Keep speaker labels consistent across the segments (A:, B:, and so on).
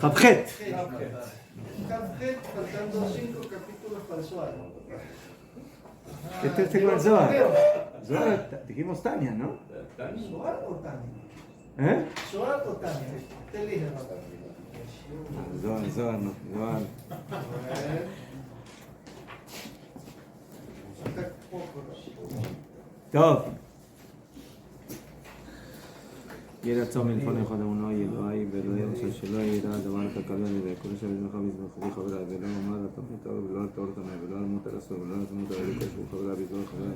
A: Javjet.
B: Javjet, faltando 5 capítulos para el Zohar.
A: Este con el Zohar. Zohar, dijimos Tania, ¿no?
B: ¿Zohar o Tania?
A: ¿Eh?
B: ¿Zohar o Tania? Te elige.
A: Zohar, no. Zohar. טוב. יהיה רצון מלפניך לאמונו אלוהי ואלוהי אשר שלא יראה דבר תקלני וכל אשר בזמנך מזבחי חברי ולא אמר התוכנית טוב ולא התור תנאי ולא אלמות על הסור ולא הזמות על אלוקי שהוא חברי בזבח חברי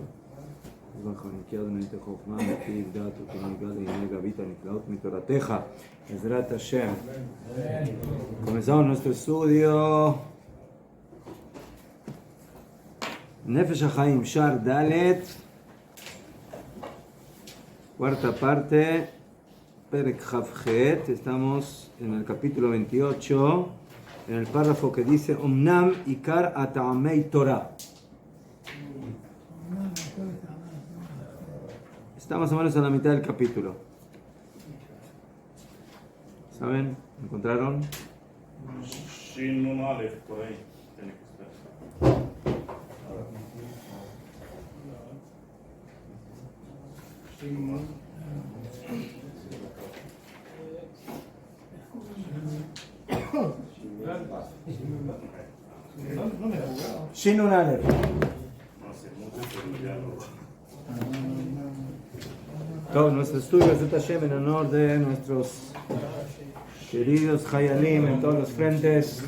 A: זבח ונקי אדוני את החוכמה וכי יבדעת וכנגע לעיני גבית הנפלאות מתורתך בעזרת השם. Comenzamos nuestro estudio Nefesh HaChaim Shar Dalet, cuarta parte, Perek Javjet. Estamos en el capítulo 28, en el párrafo que dice Omnam Ikar Ata'amei Torah. Está más o menos a la mitad del capítulo. ¿Saben? ¿Encontraron?
C: Shin Nun Aleph, por ahí. Tiene que estar.
A: Shin Nun Aleph.
C: No hace mucho, pero ya no.
A: Todo nuestro estudio es de Tashem en honor de nuestros queridos Hayalim en todos los frentes.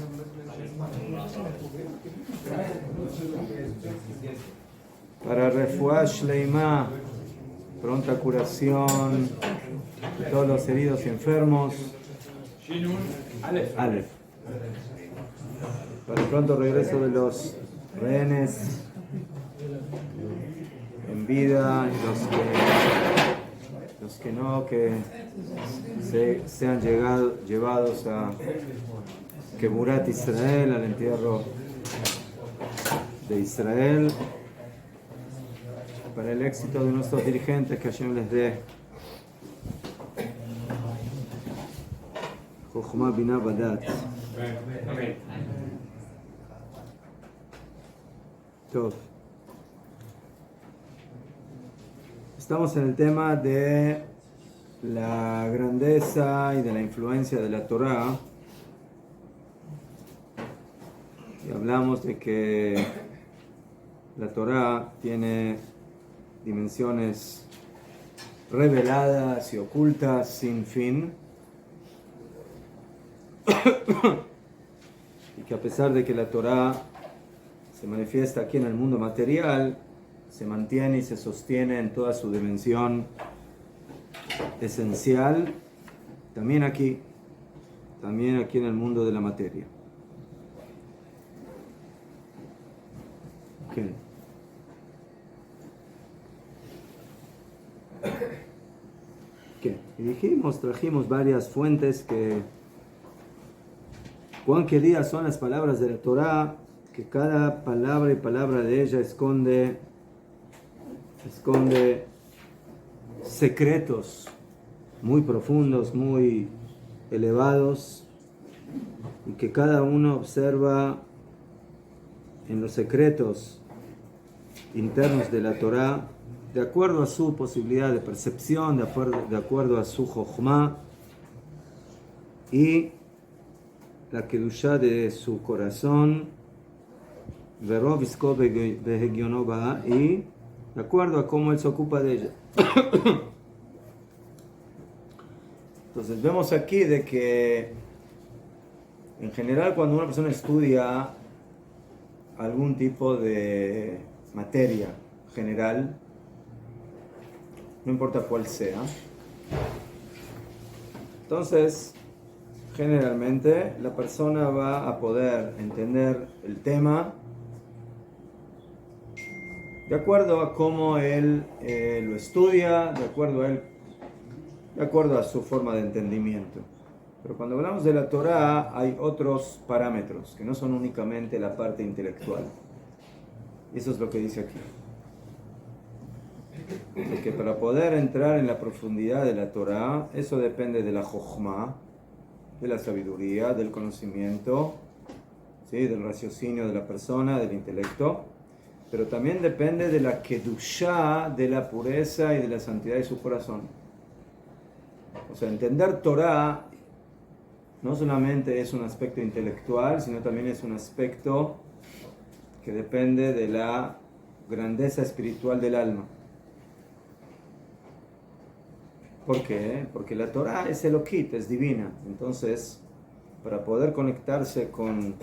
A: Para Refuah Shleimah, pronta curación de todos los heridos y enfermos. Aleph. Para el pronto regreso de los rehenes en vida y los que no, que sean llevados a Keburat Israel, al entierro de Israel. Para el éxito de nuestros dirigentes, que Hashem les dé Chokhmah Binah Badat. Tov. Estamos en el tema de la grandeza y de la influencia de la Torá. Y hablamos de que la Torá tiene dimensiones reveladas y ocultas sin fin. Y que a pesar de que la Torá se manifiesta aquí en el mundo material, se mantiene y se sostiene en toda su dimensión esencial, también aquí en el mundo de la materia. Okay. Y trajimos varias fuentes que cuán queridas son las palabras de la Torá, que cada palabra y palabra de ella esconde secretos muy profundos, muy elevados, y que cada uno observa en los secretos internos de la Torá de acuerdo a su posibilidad de percepción, de acuerdo a su jochma y la kedushá de su corazón, verov isko behegiono ba, y de acuerdo a cómo él se ocupa de ella. Entonces vemos aquí de que en general cuando una persona estudia algún tipo de materia general, no importa cuál sea, entonces generalmente la persona va a poder entender el tema de acuerdo a cómo él lo estudia, de acuerdo a su forma de entendimiento. Pero cuando hablamos de la Torá hay otros parámetros que no son únicamente la parte intelectual. Y eso es lo que dice aquí. de que para poder entrar en la profundidad de la Torah, eso depende de la Jochma, de la sabiduría, del conocimiento, ¿sí? Del raciocinio de la persona, del intelecto, pero también depende de la Kedushá, de la pureza y de la santidad de su corazón. O sea, entender Torah no solamente es un aspecto intelectual, sino también es un aspecto que depende de la grandeza espiritual del alma. ¿Por qué? Porque la Torah es Elokit, es divina. Entonces, para poder conectarse con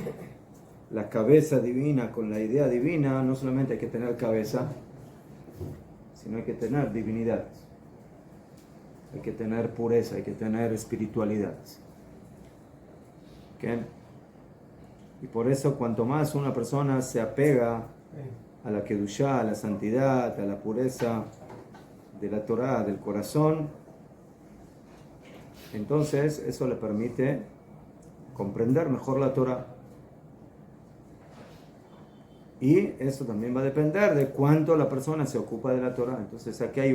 A: la cabeza divina, con la idea divina, no solamente hay que tener cabeza, sino hay que tener divinidad. Hay que tener pureza, hay que tener espiritualidad. ¿Okay? Y por eso, cuanto más una persona se apega a la Kedushá, a la santidad, a la pureza de la Torah, del corazón, entonces eso le permite comprender mejor la Torah. Y eso también va a depender de cuánto la persona se ocupa de la Torah. Entonces aquí hay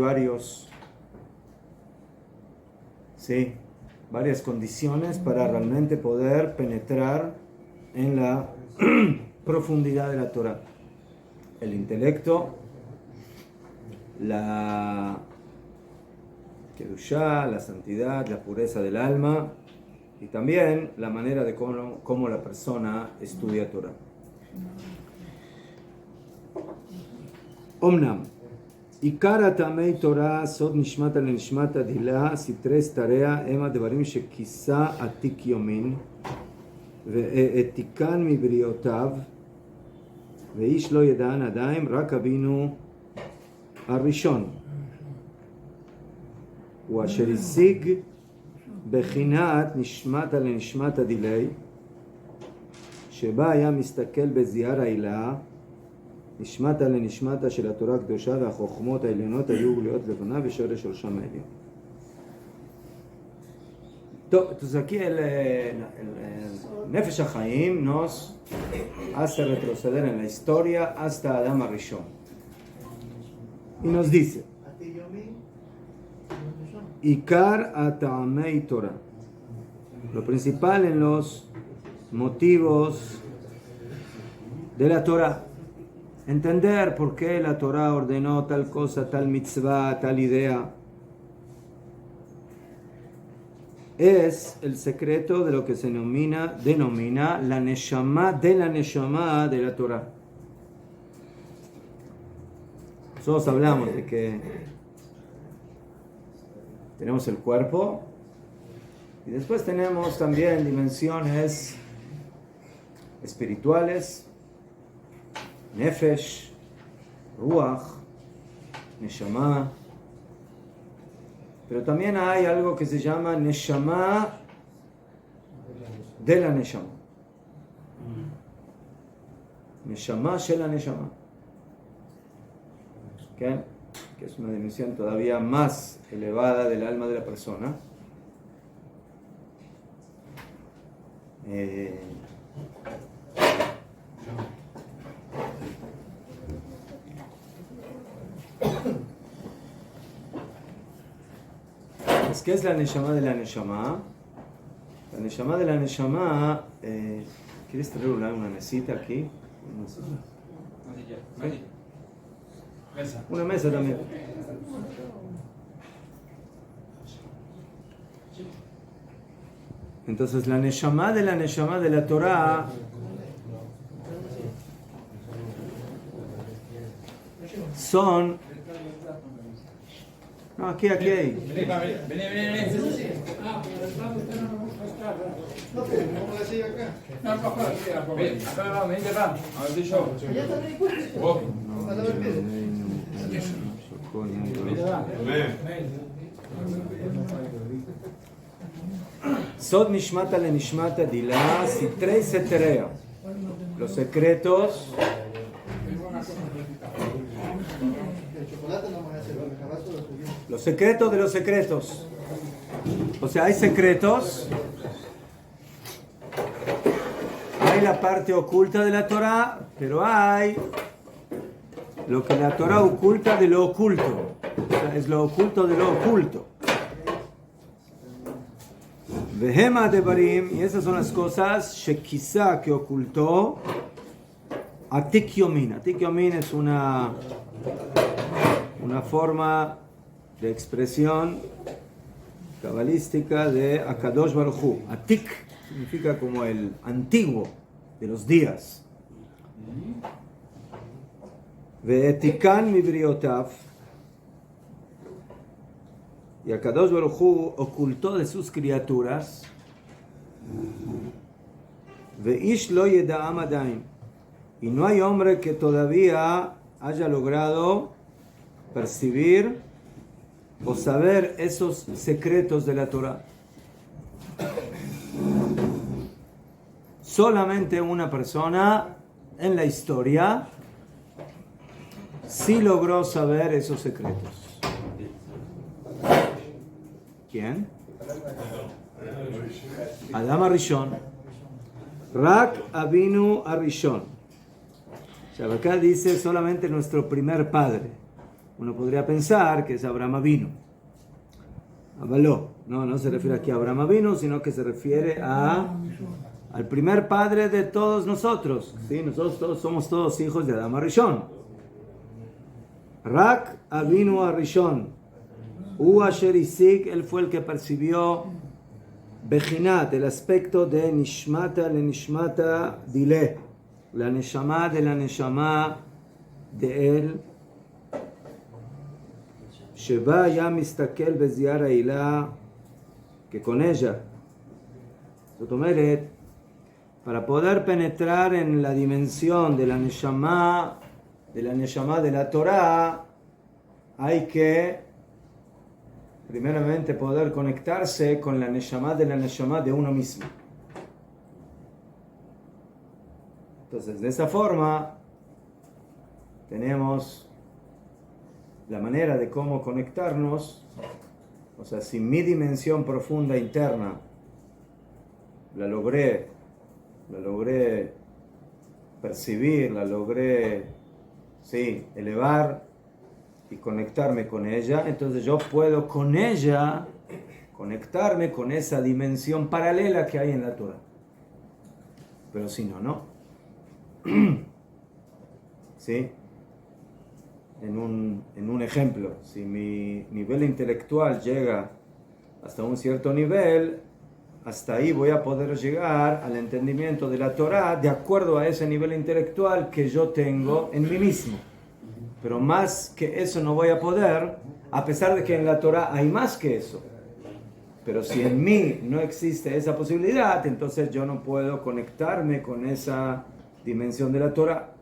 A: varias condiciones para realmente poder penetrar en la profundidad de la Torah. El intelecto, la Kedushá, la santidad, la pureza del alma y también la manera de cómo la persona estudia Torah. Omnam, Ikar Tamei Torah Sod Nishmata Lenishmata Dila Sitre Starea Ema Devarim Shekisa Atik Yomin Ve'etikan Mibriotav Ve'ish Lo Yedan Adaim Rak Avinu Arishon Uasher Isig Bechinat Nishmata Lenishmata Dilei Sheba היה מסתכל בזיהר העילה נשמתה לנשמתה של התורה הקדושה והחוכמות העליונות היו גלויות לפניו ושורש ראשם העליון. Entonces aquí el Nefesh HaChaim nos hace retroceder en la historia hasta Adam Arishon. Y nos dice, Ikar Ata'amei Torah. Lo principal en los motivos de la Torah. Entender por qué la Torah ordenó tal cosa, tal mitzvah, tal idea. Es el secreto de lo que se denomina la neshama de la Torah. Nosotros hablamos de que tenemos el cuerpo y después tenemos también dimensiones espirituales, Nefesh, Ruach, Neshama. Pero también hay algo que se llama Neshama de la Neshama. Neshama Shel Neshama. ¿Okay? Que es una dimensión todavía más elevada del alma de la persona. ¿Qué es la Neshama de la Neshama? La Neshama de la Neshama, ¿quieres traer una mesita aquí? Una mesa también. Entonces la Neshama de la Torah son... No, aquí.
D: Vení.
B: No, pero no la sigue acá.
D: No, acá, vení acá. A ver si yo.
B: Allá está el cuerpo.
D: Vos.
B: A la vez.
A: Sod Nishmata le Nishmata Dila Sitrei Seterea. Los secretos. Los secretos de los secretos. O sea, hay secretos. Hay la parte oculta de la Torah, pero hay lo que la Torah oculta de lo oculto. Es lo oculto de lo oculto. Vehema devarim, y esas son las cosas shekisa, que ocultó Atik Yomin. Atik Yomin es una forma de expresión cabalística de Akadosh Baruj Hu. Atik significa como el antiguo de los días. Ve'etikan mibriotav, y Akadosh Baruj Hu ocultó de sus criaturas. Ve'ish lo yeda'am adaim, y no hay hombre que todavía haya logrado percibir o saber esos secretos de la Torah. Solamente una persona en la historia sí logró saber esos secretos. ¿Quién? Adam Arishon. Rak Avinu Arishon. O sea, acá dice solamente nuestro primer padre. Uno podría pensar que es Abraham Avinu. Avaló. No se refiere aquí a Abraham Avinu, sino que se refiere al primer padre de todos nosotros. ¿Sí? Nosotros somos todos hijos de Adam Arishon. Rak Avinu Arishon. Asher Isik, él fue el que percibió Bejinat, el aspecto de Nishmata le Nishmata Dile, la Neshama de la Neshama de él. Sheba ya mistakel beziar Aila, que con ella, Sotomeret, para poder penetrar en la dimensión de la Neshama de la Torah, hay que primeramente poder conectarse con la Neshama de uno mismo. Entonces, de esa forma, tenemos la manera de cómo conectarnos. O sea, si mi dimensión profunda interna la logré percibir, la logré elevar y conectarme con ella, entonces yo puedo con ella conectarme con esa dimensión paralela que hay en la Torah. Pero si no. ¿Sí? En un ejemplo, si mi nivel intelectual llega hasta un cierto nivel, hasta ahí voy a poder llegar al entendimiento de la Torah de acuerdo a ese nivel intelectual que yo tengo en mí mismo. Pero más que eso no voy a poder, a pesar de que en la Torah hay más que eso. Pero si en mí no existe esa posibilidad, entonces yo no puedo conectarme con esa dimensión de la Torah.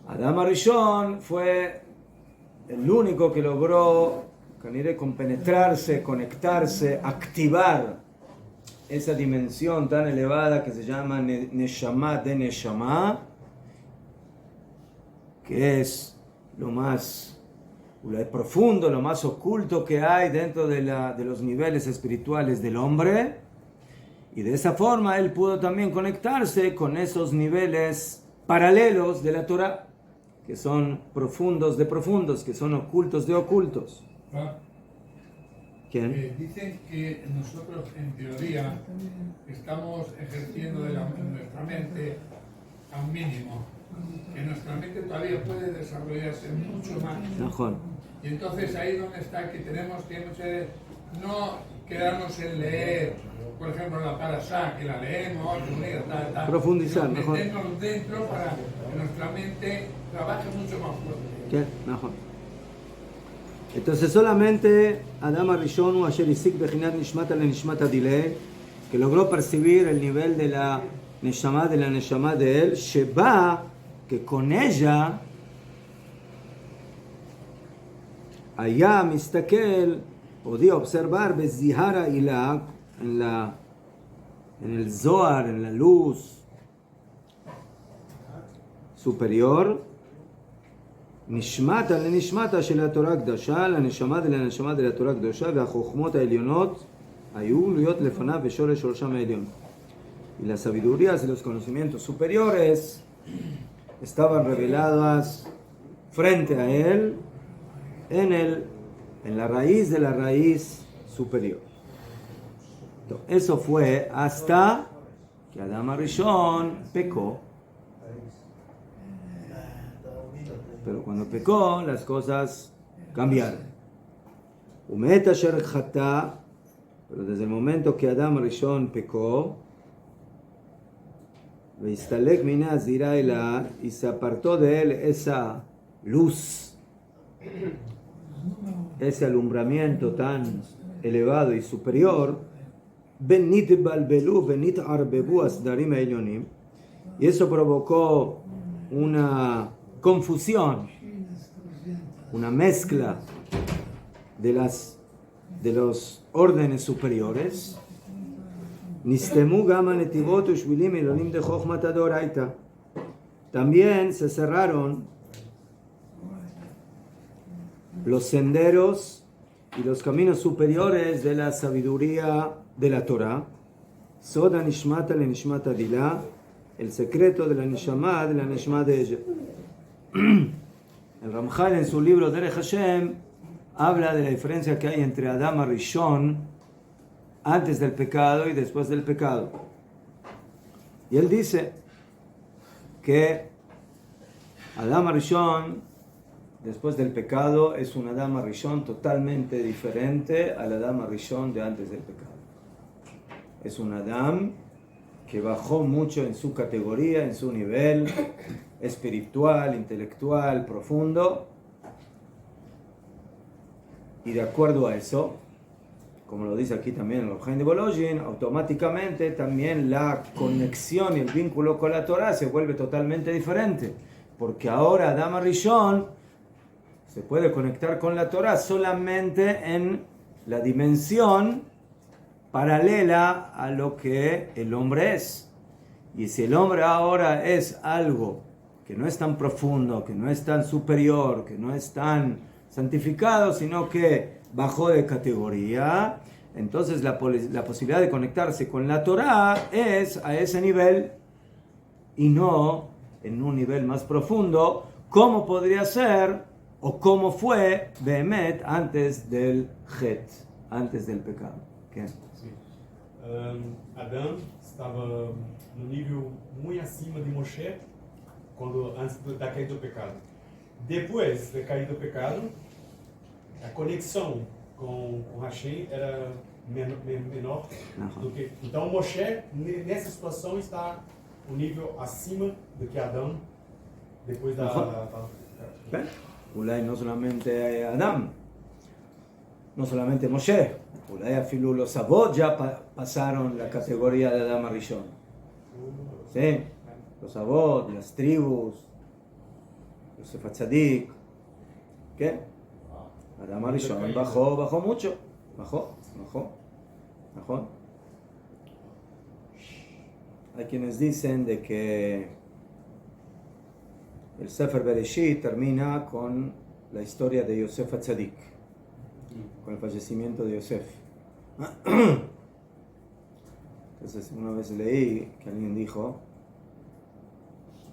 A: Adam Arishon fue el único que logró compenetrarse, conectarse, activar esa dimensión tan elevada que se llama Neshama de Neshama, que es lo más profundo, lo más oculto que hay dentro de los niveles espirituales del hombre. Y de esa forma él pudo también conectarse con esos niveles paralelos de la Torah, que son profundos de profundos, que son ocultos de ocultos. ¿Quién?
E: Dicen que nosotros en teoría estamos ejerciendo nuestra mente a un mínimo, que nuestra mente todavía puede desarrollarse mucho más.
A: Mejor.
E: Y entonces ahí donde está que tenemos que no quedarnos en leer, por ejemplo, la parashá, que la leemos,
A: profundizar, mejor.
E: Meternos dentro para que nuestra mente trabaje mucho más fuerte.
A: ¿Qué? Mejor. Entonces solamente Adam Arishon Asher Isik Bechinat Nishmata le Nishmata Dile, que logró percibir el nivel de la Neshama de él, Sheba, que con ella allá Mistakel podía observar Bezihara Ilah, en el Zohar, en la luz superior, Nishmata le Nishmata de la Torah Kdasha, la Neshama de la Torah Kdasha, והחוכמות העליונות היו להיות לפניו בשורש שורשם העליון. Y las sabidurías y los conocimientos superiores estaban reveladas frente a él en la raíz de la raíz superior. Entonces, eso fue hasta que Adam Arishon pecó. Pero cuando pecó, las cosas cambiaron. Umet asher chata, pero desde el momento que Adam Arishon pecó, Veistalek mina azira ela, y se apartó de él esa luz, ese alumbramiento tan elevado y superior, benit balbelu, benit arbebu asdarim elyonim, y eso provocó una confusión, una mezcla de los órdenes superiores. También se cerraron los senderos y los caminos superiores de la sabiduría de la Torah. Soda nishmata le nishmata dilá, el secreto de la nishama de ella. El Ramchal en su libro Derech Hashem habla de la diferencia que hay entre Adam Arishon antes del pecado y después del pecado. Y él dice que Adam Arishon después del pecado es un Adam Arishon totalmente diferente al Adam Arishon de antes del pecado. Es un Adam que bajó mucho en su categoría, en su nivel espiritual, intelectual, profundo. Y de acuerdo a eso, como lo dice aquí también el Orhaim de Bolojin, automáticamente también la conexión y el vínculo con la Torah se vuelve totalmente diferente. Porque ahora Adam Arishon se puede conectar con la Torah solamente en la dimensión paralela a lo que el hombre es. Y si el hombre ahora es algo que no es tan profundo, que no es tan superior, que no es tan santificado, sino que bajó de categoría, entonces la posibilidad de conectarse con la Torah es a ese nivel y no en un nivel más profundo, como podría ser o como fue Behemet antes del Het, antes del pecado. ¿Qué?
F: Sim. Adão estava no nível muito acima de Moshe antes da caída do pecado. Depois da caída do pecado, a conexão com Hashem era menor do que... Então Moshe, nessa situação, está um nível acima do que Adão depois da...
A: Ulay no solamente Adam, no solamente Moshe, Ulay afilu los Avot ya pasaron la categoría de Adam Arishon. ¿Sí? Los Avot, las tribus, Yosef Atzadik. ¿Qué? Adam Arishon bajó mucho. Bajó. Hay quienes dicen de que el Sefer Bereshit termina con la historia de Yosef Atzadik, con el fallecimiento de Yosef. Entonces, una vez leí que alguien dijo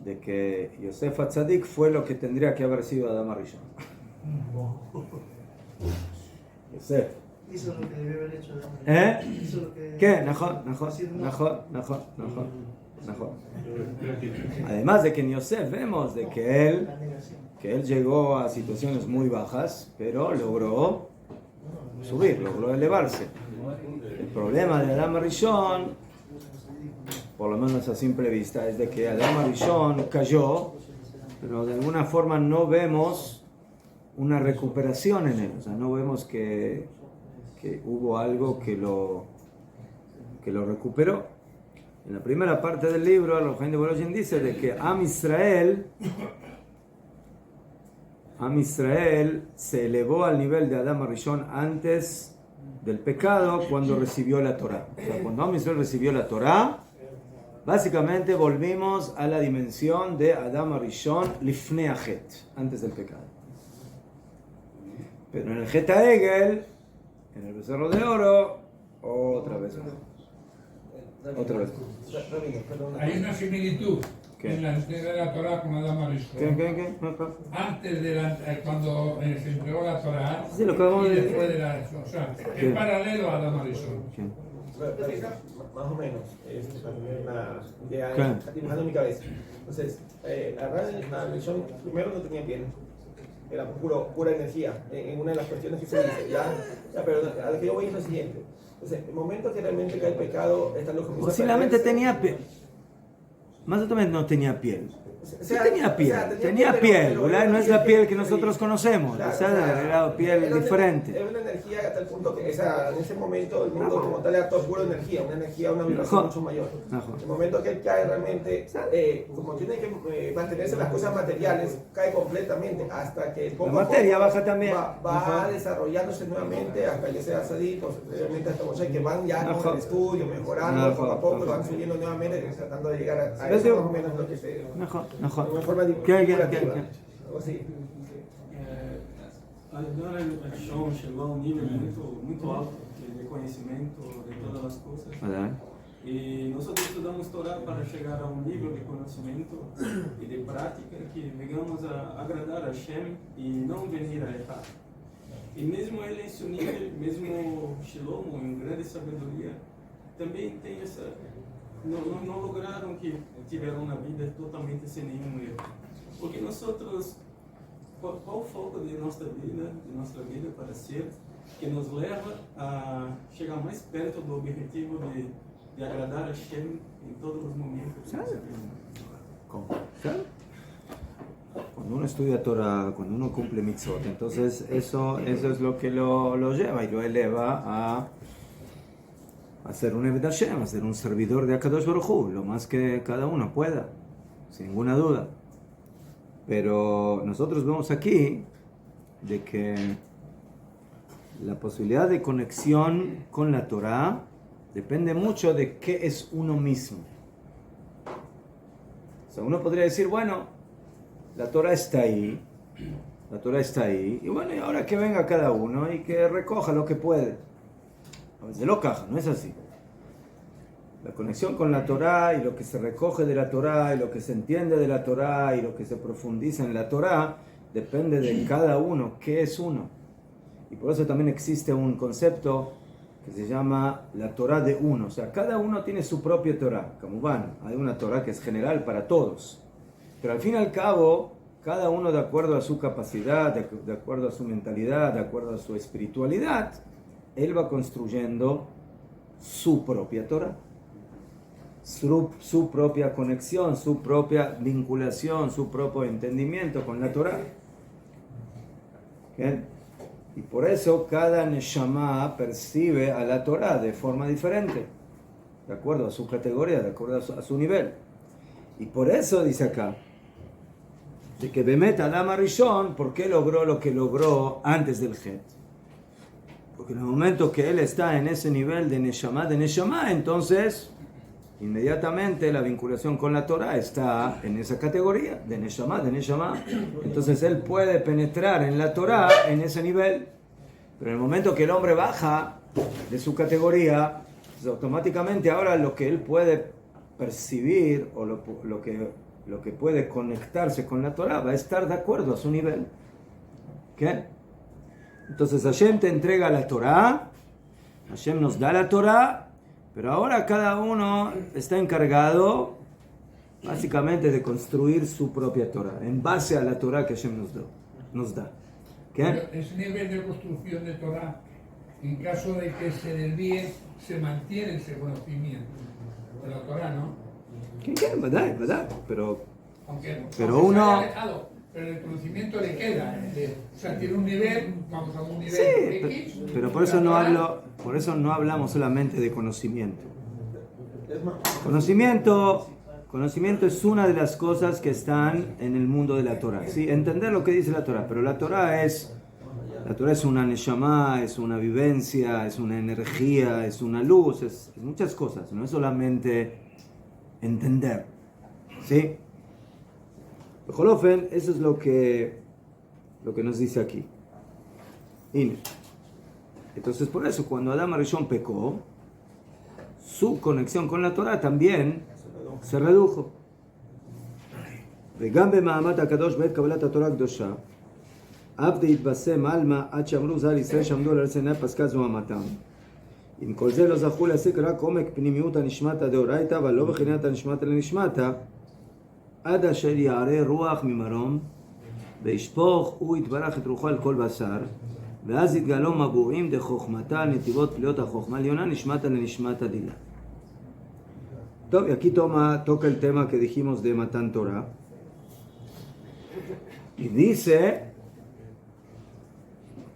A: de que Yosef Atzadik fue lo que tendría que haber sido Adam Arishon. Yosef.
B: Hizo lo que debió haber hecho. Hizo lo que...
A: ¿Qué? Najón. Además de que en Yosef vemos de que él llegó a situaciones muy bajas, pero logró subir, logró elevarse. El problema de Adam Arishon, por lo menos a simple vista, es de que Adam Arishon cayó, pero de alguna forma no vemos una recuperación en él. O sea, no vemos que hubo algo que lo recuperó. En la primera parte del libro, el Orhaim de Bolojin dice de que Am Israel se elevó al nivel de Adam Arishon antes del pecado cuando recibió la Torah. O sea, cuando Am Israel recibió la Torah, básicamente volvimos a la dimensión de Adam Arishon Lifnei HaChet, antes del pecado. Pero en el Het HaEgel, en el becerro de oro, otra vez.
E: Hay una similitud.
A: ¿Qué?
E: en la entrega de la Torah con Adán Arishon.
A: ¿Qué?
E: Antes de cuando se entregó la Torah
A: Sí, lo acabamos
E: y
A: de
E: después
A: decir.
E: de la... O sea,
A: ¿Qué?
E: en paralelo a Adán Arishon.
G: Más o menos, para tener una idea
A: Claro.
G: dibujando en mi cabeza. Entonces, la religión primero no tenía piel, era pura energía, en una de las cuestiones que se dice, pero a lo que yo voy es lo siguiente. Entonces, el momento que realmente cae el pecado, esta luz comienza a
A: Posiblemente
G: perderse.
A: tenía piel. Más o menos no tenía piel. Sí
G: sea,
A: tenía piel, tenía piel, ¿verdad? No es la piel que nosotros conocemos,
G: Claro,
A: o sea, era piel diferente.
G: Era una energía hasta el punto que, en ese momento, el mundo como tal era todo pura energía, una vibración mucho mayor. El momento que él cae realmente, como tiene que mantenerse las cosas materiales, cae completamente hasta que poco
A: La
G: a
A: materia
G: poco
A: baja también.
G: va desarrollándose nuevamente hasta que sea Sadí, posteriormente hasta Moshe, que van ya con el estudio, mejorando, poco a poco lo van subiendo nuevamente, tratando de llegar a eso más o menos lo que se...
A: נכון.
G: de una forma
A: כן.
G: algo así.
H: Adán Arishon chegou a um nível muito alto de conhecimento de todas as coisas.
A: ודאי.
H: E nós estudamos Torá para chegar a um nível de conhecimento e de prática que venhamos a agradar a Hashem e não venir a errar. E mesmo ele em seu nível, mesmo Shlomo, em grande sabedoria, também tem essa... Não lograram que tiveram uma vida totalmente sem nenhum erro. Porque nós outros, qual o foco de nossa vida para ser, que nos leva a chegar mais perto do objetivo de agradar a Hashem em todos os momentos.
A: ¿Cómo? ¿Claro? Cuando uno estudia Torah, cuando uno cumple mitzvot, entonces eso es lo que lo lleva y lo eleva a ser un Eved Hashem, a ser un servidor de Akadosh Baruj Hu, lo más que cada uno pueda, sin ninguna duda. Pero nosotros vemos aquí de que la posibilidad de conexión con la Torah depende mucho de qué es uno mismo. O sea, uno podría decir, bueno, la Torah está ahí, y bueno, y ahora que venga cada uno y que recoja lo que puede. A veces lo caja, no es así. La conexión con la Torah y lo que se recoge de la Torah y lo que se entiende de la Torah y lo que se profundiza en la Torah depende de cada uno, qué es uno. Y por eso también existe un concepto que se llama la Torah de uno. O sea, cada uno tiene su propia Torah. Kamubán, hay una Torah que es general para todos. Pero al fin y al cabo, cada uno de acuerdo a su capacidad, de acuerdo a su mentalidad, de acuerdo a su espiritualidad, él va construyendo su propia Torah, su propia conexión, su propia vinculación, su propio entendimiento con la Torah. ¿Okay? Y por eso cada Neshama percibe a la Torah de forma diferente, de acuerdo a su categoría, de acuerdo a su nivel. Y por eso dice acá, de que Bemet Adam Arishon, ¿por qué logró lo que logró antes del Het? Porque en el momento que él está en ese nivel de Neshama, entonces inmediatamente la vinculación con la Torah está en esa categoría de Neshama. Entonces él puede penetrar en la Torah en ese nivel. Pero en el momento que el hombre baja de su categoría, pues automáticamente ahora lo que él puede percibir o lo que puede conectarse con la Torah va a estar de acuerdo a su nivel. ¿Qué? Entonces Hashem te entrega la Torah, Hashem nos da la Torah, pero ahora cada uno está encargado básicamente de construir su propia Torah, en base a la Torah que Hashem nos da. ¿Qué?
E: Pero ese nivel de construcción de Torah, en caso de que se desvíe, se mantiene ese conocimiento de la Torah, ¿no?
A: ¿Qué? ¿Verdad? Pero
E: Aunque
A: uno...
E: se haya alejado, pero el conocimiento le queda. O sea, tiene un nivel, vamos a un nivel
A: Sí,
E: X,
A: pero por eso no hablamos solamente de conocimiento. Conocimiento es una de las cosas que están en el mundo de la Torah. ¿Sí? Entender lo que dice la Torah, pero la Torah es una neshama, es una vivencia, es una energía, es una luz, es muchas cosas. No es solamente entender. ¿Sí? Jolofen, eso es lo que nos dice aquí. Entonces por eso cuando Adam Arishon pecó, su conexión con la Torah también se redujo. וגם במעמד הקדוש בעת קבלת התורה הקדושה, אף דהתבשם עלמא עד שאמרו ז"ל ישראל שעמדו על ארץ עיני פסקה זוהמתם. עם כל זה לא זכו להשיג רק עומק פנימיות הנשמתא דאורייתא, אבל לא בחינת הנשמתא לנשמתא, עד אשר יערה רוח ממרום, וישפוך הוא יתברך את רוחו על כל בשר, ואז יתגלו מבועים דחוכמתה, נתיבות פליות החוכמה עליונה, nishmata lenishmata dila. Top, y aquí toca el tema que dijimos de Matan Torah. Y dice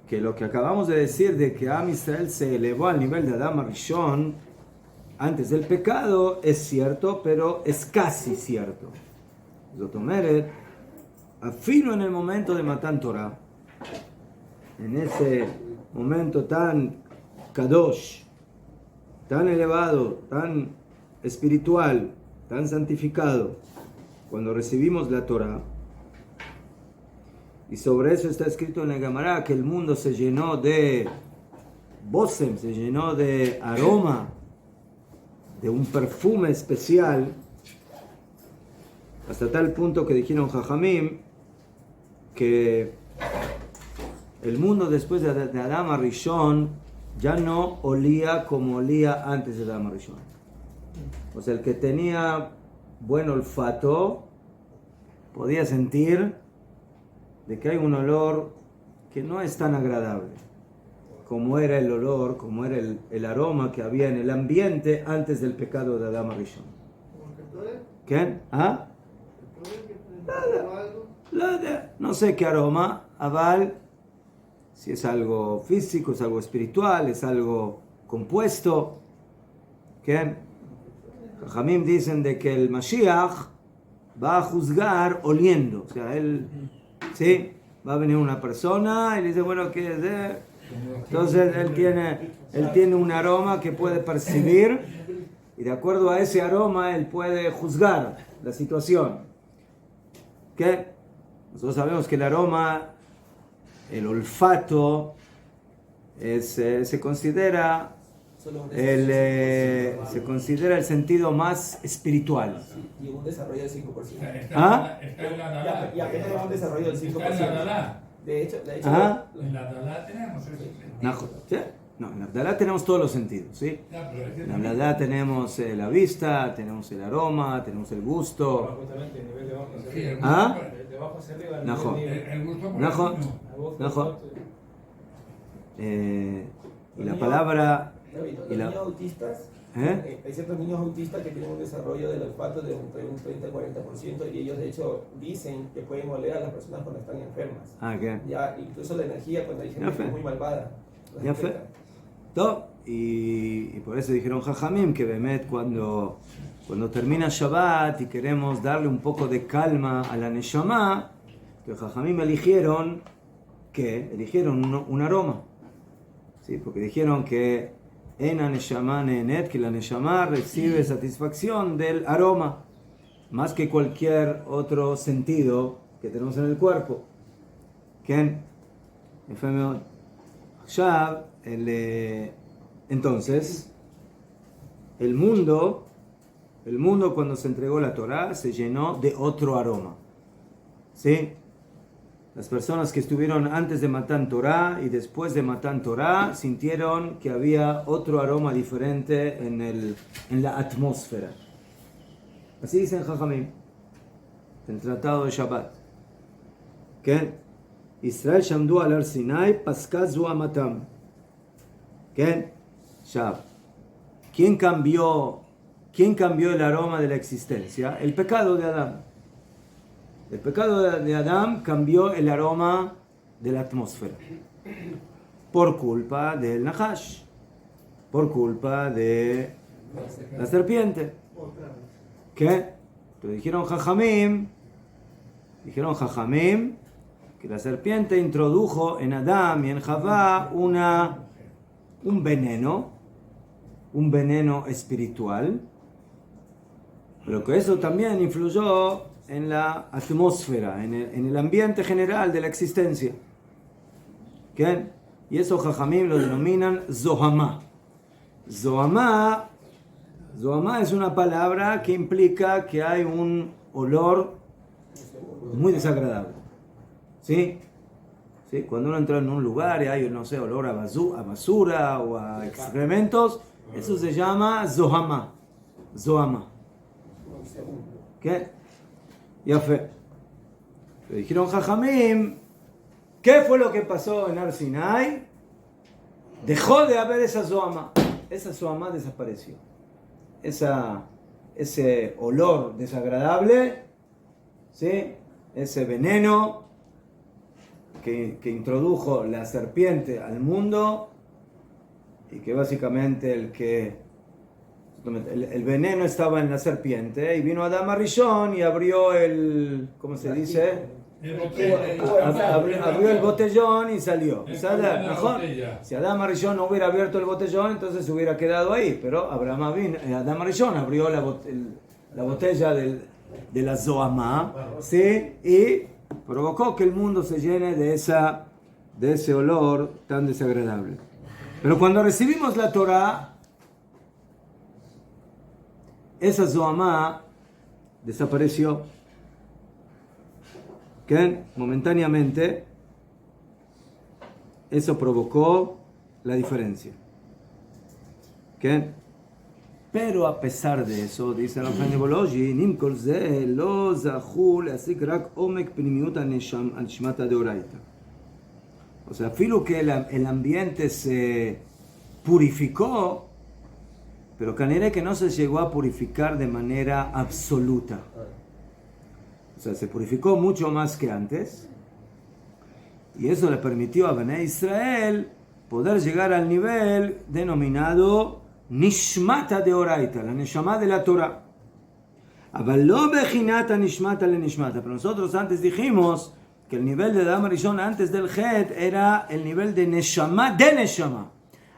A: que lo que acabamos de decir de que Am Israel se elevó al nivel de Adam Arishon antes del pecado es cierto, pero es casi cierto. Zotomeret, afino en el momento de Matan Torah, en ese momento tan kadosh, tan elevado, tan espiritual, tan santificado, cuando recibimos la Torah, y sobre eso está escrito en la Gemara que el mundo se llenó de bosem, se llenó de aroma, de un perfume especial, hasta tal punto que dijeron Jajamim que el mundo después de Adam Arishon ya no olía como olía antes de Adam Arishon. O sea, el que tenía buen olfato podía sentir de que hay un olor que no es tan agradable como era el olor, como era el aroma que había en el ambiente antes del pecado de Adam Arishon. ¿Qué? ¿Ah? No sé qué aroma, aval, si es algo físico, es algo espiritual, es algo compuesto. ¿Qué? Jajamim dicen de que el Mashiach va a juzgar oliendo. O sea, él, sí, va a venir una persona y le dice, bueno, ¿qué es? Entonces él tiene un aroma que puede percibir y de acuerdo a ese aroma él puede juzgar la situación. ¿Qué? Nosotros sabemos que el aroma, el olfato, se considera el sentido más espiritual.
G: Y un desarrollo del 5%.
A: ¿Ah?
E: Está en la Dalá.
G: Ya que tenemos un desarrollo del 5%.
E: Está en la Dalá.
G: De hecho,
A: ¿Ah?
E: En la Dalá tenemos eso.
A: ¿Sí? No, en la Abdalá tenemos todos los sentidos, ¿sí? En la Abdalá tenemos la vista, tenemos el aroma, tenemos el gusto. ¿Ah? Najo.
E: El gusto por
A: Najo.
E: el vino.
A: Najo. Y la palabra...
G: Los niños autistas, hay ciertos niños autistas que tienen un desarrollo del olfato de entre un 30-40% y ellos de hecho dicen que pueden oler a las personas cuando están enfermas.
A: Ah, ¿qué?
G: Ya, incluso la energía cuando hay gente que es muy malvada.
A: Ya fue. Y por eso dijeron Jajamim que Bemet cuando termina Shabbat y queremos darle un poco de calma a la Neshama, que Jajamim eligieron un aroma. Sí, porque dijeron que en la Neshama Nenet, que la Neshama recibe satisfacción del aroma, más que cualquier otro sentido que tenemos en el cuerpo. ¿Quién? Entonces, el mundo cuando se entregó la Torah se llenó de otro aroma. ¿Sí? Las personas que estuvieron antes de Matan Torah y después de Matan Torah sintieron que había otro aroma diferente en la atmósfera. Así dicen Jajamim, en el Tratado de Shabbat. ¿Qué? Israel shamdu al Har Sinai, paska zu amatam. ¿Qué? Shab. ¿Quién cambió el aroma de la existencia? El pecado de Adán. El pecado de Adán cambió el aroma de la atmósfera. Por culpa del Nahash. Por culpa de la serpiente. ¿Qué? Entonces dijeron Jajamim que la serpiente introdujo en Adán y en Javá un veneno espiritual, pero que eso también influyó en la atmósfera, en el ambiente general de la existencia. ¿Qué? Y eso Jajamim lo denominan Zohamá. Zohamá es una palabra que implica que hay un olor Muy desagradable. ¿Sí? ¿Sí? Cuando uno entra en un lugar y hay, no sé, olor a basura o a excrementos, eso se llama zohama. Zohama. ¿Qué? Ya fue. Le dijeron Jajamim, ¿qué fue lo que pasó en Ar Sinai? Dejó de haber esa zohama. Esa zohama desapareció. Ese olor desagradable, ¿sí? Ese veneno que introdujo la serpiente al mundo y que básicamente el veneno estaba en la serpiente y vino Adán Arishon y abrió ¿cómo se dice? Abrió el botellón y salió. Si Adán Arishon no hubiera abierto el botellón, entonces se hubiera quedado ahí, pero Adán Arishon abrió la botella de la Zohama, ¿sí? Y provocó que el mundo se llene de ese olor tan desagradable. Pero cuando recibimos la Torah, esa Zohama desapareció. ¿Qué? Momentáneamente, eso provocó la diferencia. ¿Qué? Pero a pesar de eso, dice el Ramban Ebologhi, Nim kol ze lo zachu leasik rak omek pnimiut הנשמת דאורייתא. O sea, filo que el ambiente se purificó, pero canere que no se llegó a purificar de manera absoluta. O sea, se purificó mucho más que antes. Y eso le permitió a Bnei Israel poder llegar al nivel denominado Nishmata Deoraita, la Neshama de la Torah. Pero nosotros antes dijimos que el nivel de Adam Rishon antes del Het era el nivel de Neshama de Neshama.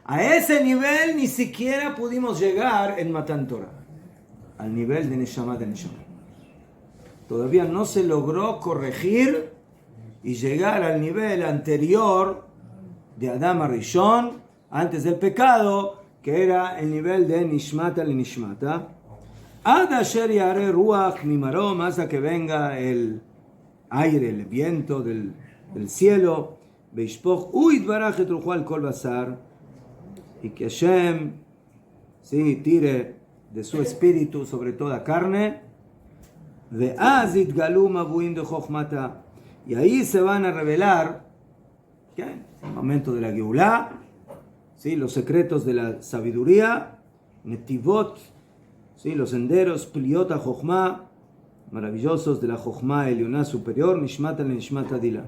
A: A ese nivel ni siquiera pudimos llegar en Matan Torah. Al nivel de Neshama de Neshama. Todavía no se logró corregir y llegar al nivel anterior de Adam Rishon antes del pecado, que era el nivel de Nishmata le Nishmata. Ad asher yare ruach mimarom, hasta que venga el aire, el viento del cielo, veishpoch uitbarach et rucho al kol basar, y que Hashem tire de su espíritu sobre toda carne, ve'az itgalu mabuim de chochmata, y ahí se van a revelar, ¿qué? El momento de la Geulá, ¿sí? Los secretos de la sabiduría, netivot, ¿sí? Los senderos, pliot ha-chochma, maravillosos de la Chochma Elioná superior, Nishmata le Nishmata Dila.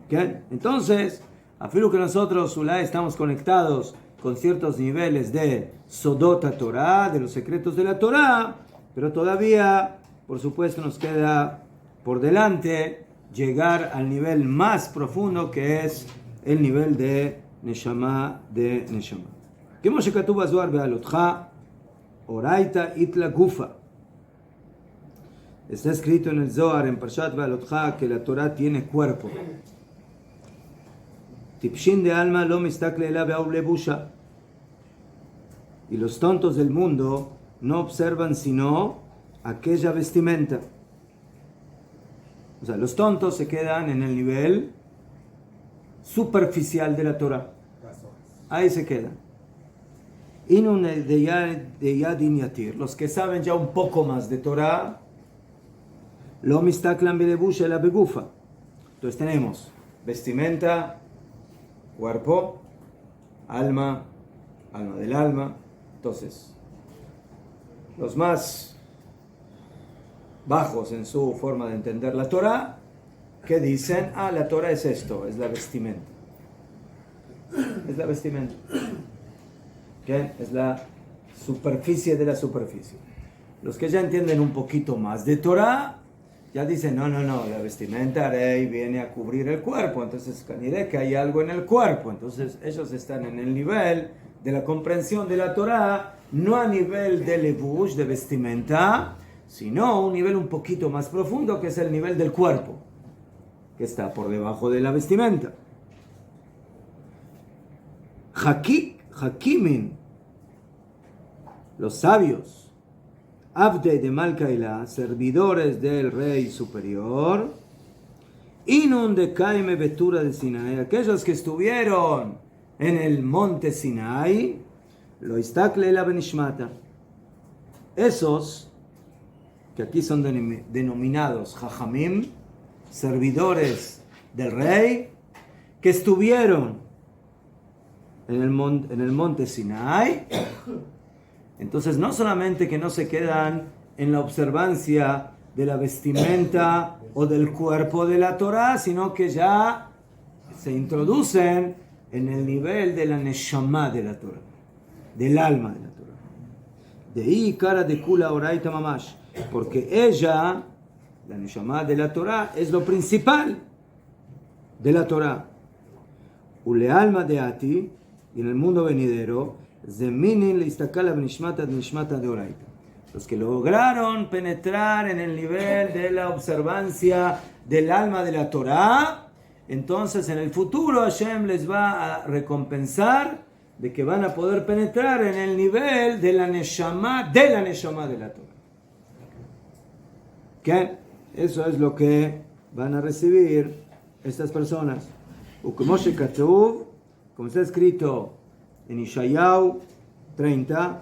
A: ¿Qué? Entonces, afirmo que nosotros, Ulay, estamos conectados con ciertos niveles de Sodota Torah, de los secretos de la Torah, pero todavía, por supuesto, nos queda por delante llegar al nivel más profundo, que es el nivel de Neshama de Neshama. Como שכתוב בזוהר בעלותך, אורייתא איתלה גופה. Está escrito en el Zohar, en Parshat Be'alotcha, que la Torah tiene cuerpo. Tipshin de alma lo mistakle ela be'aur lebusha. Y los tontos del mundo no observan sino aquella vestimenta. O sea, los tontos se quedan en el nivel superficial de la Torah. Ahí se quedan. Inun de Yadin Yatir, los que saben ya un poco más de Torah, lo mistaklan belebusha la begufa. Entonces tenemos vestimenta, cuerpo, alma del alma. Entonces, los más bajos en su forma de entender la Torah, que dicen, la Torah es esto, es la vestimenta. Es la vestimenta. ¿Qué? Es la superficie de la superficie. Los que ya entienden un poquito más de Torah, ya dicen, no, la vestimenta rey viene a cubrir el cuerpo, entonces diré que hay algo en el cuerpo. Entonces ellos están en el nivel de la comprensión de la Torah, no a nivel de levush, de vestimenta, sino un nivel un poquito más profundo, que es el nivel del cuerpo, que está por debajo de la vestimenta. Hakimin, los sabios, Abdei de Malkaila, servidores del rey superior, Inun de Kaime Betura de Sinai, aquellos que estuvieron en el monte Sinai, lo istakle la benishmata. Esos, que aquí son denominados Jajamim, servidores del rey, que estuvieron en el monte Sinai, entonces no solamente que no se quedan en la observancia de la vestimenta o del cuerpo de la Torá, sino que ya se introducen en el nivel de la neshama de la Torá, del alma de la Torá. De ahí cara de kula oraita mamash, porque ella, la neshama de la Torá, es lo principal de la Torá. Ule alma de ati, y en el mundo venidero, zeminin le istakala benishmata de oraita. Los que lograron penetrar en el nivel de la observancia del alma de la Torá, entonces en el futuro Hashem les va a recompensar de que van a poder penetrar en el nivel de la neshama de la Torá. ¿Qué? Eso es lo que van a recibir estas personas. Como está escrito en Ishayahu 30,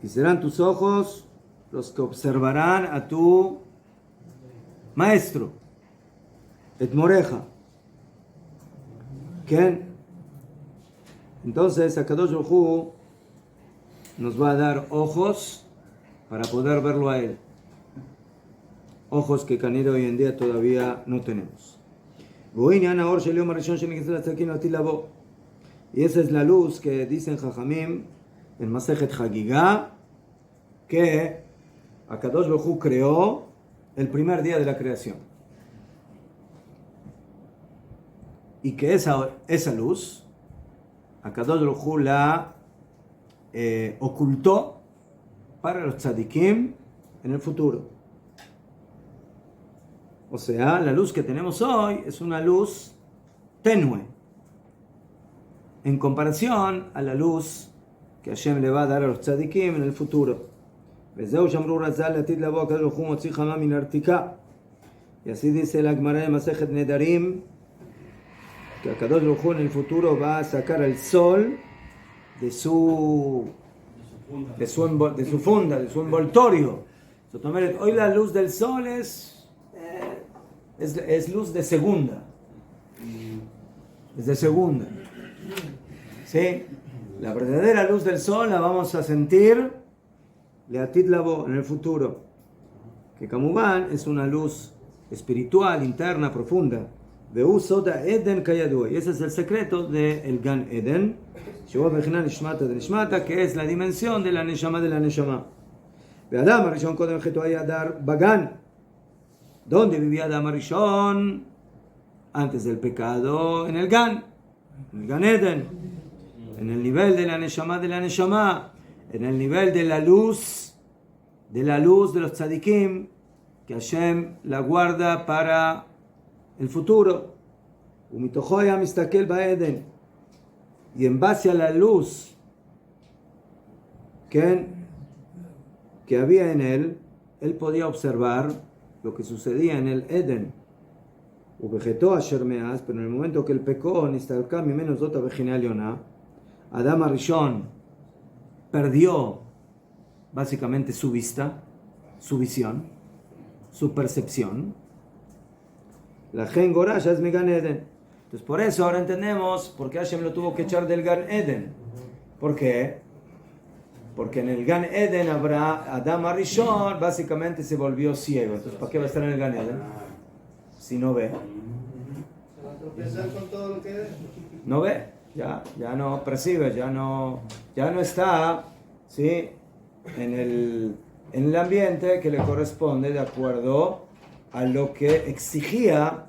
A: y serán tus ojos los que observarán a tu maestro, et moreja. ¿Qué? Entonces Akadosh Baruj Hu nos va a dar ojos para poder verlo a él. Ojos que Canero hoy en día todavía no tenemos. Y esa es la luz que dicen Jajamim en Masejet Hagigah, que Akadosh Baruj Hu creó el primer día de la creación. Y que esa luz, Akadosh Baruj Hu la ocultó para los tzadikim en el futuro. O sea, la luz que tenemos hoy es una luz tenue en comparación a la luz que Hashem le va a dar a los tzadikim en el futuro. Y así dice la Gemara de Masejet Nedarim, que Akadosh Baruj Hu en el futuro va a sacar el sol de su funda, de su envoltorio. Hoy la luz del sol es luz de segunda. Es de segunda. ¿Sí? La verdadera luz del sol la vamos a sentir leatid lavo en el futuro. Que Kamubán es una luz espiritual, interna, profunda. Veu soda Eden kayadua. Y ese es el secreto del Gan Eden. Que es la dimensión de la neshama de la neshama. Adam Arishon Kodem Chetu Ayadar Bagan. ¿Dónde vivía Adam Arishon? Antes del pecado, en el Gan Eden, en el nivel de la neshama, en el nivel de la luz de los tzadikim, que Hashem la guarda para el futuro. Y en base a la luz que había en él podía observar lo que sucedía en el Eden. Pero en el momento que él pecó, Adam Arishon perdió básicamente su vista, su visión, su percepción. La Gen Gorah ya es mi Gan Eden. Entonces por eso ahora entendemos por qué Hashem lo tuvo que echar del Gan Eden. ¿Por qué? Porque en el Gan Eden Adam Arishon básicamente se volvió ciego. Entonces ¿para qué va a estar en el Gan Eden? Si no ve.
B: Con todo lo que es.
A: No ve, ya no percibe, ya no está, ¿sí?, en el ambiente que le corresponde de acuerdo a lo que exigía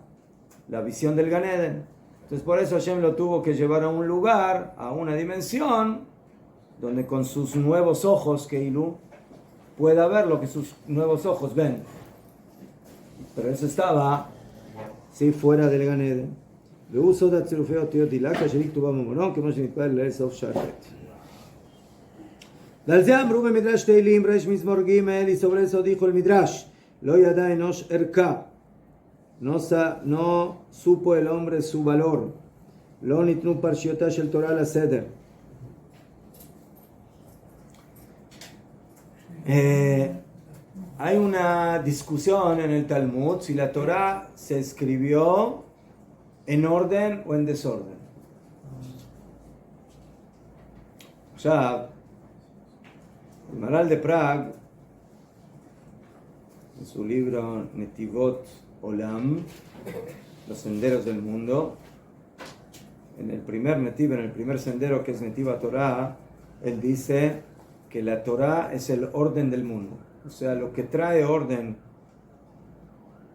A: la visión del Gan Eden. Entonces por eso Hashem lo tuvo que llevar a un lugar, a una dimensión, donde con sus nuevos ojos, Keilu, pueda ver lo que sus nuevos ojos ven. Pero eso estaba, sí, fuera del Gan Eden. והוא סוד הצירופי אותיות דילק אשר כתובה בממונו כמו שנתפלל לסוף שרת. ועל זה אמרו במדרש תהילים רש מזמור ג' y sobre eso dijo el Midrash לא ידע אנוש ערכה no supo el hombre su valor לא ניתנו פרשיותה של תורה לסדר. Hay una discusión en el Talmud si la Torah se escribió en orden o en desorden. O sea, el Maharal de Prague, en su libro Netivot Olam, los senderos del mundo, en el primer Netiv, en el primer sendero que es Netiva Torah, él dice que la Torah es el orden del mundo. O sea, lo que trae orden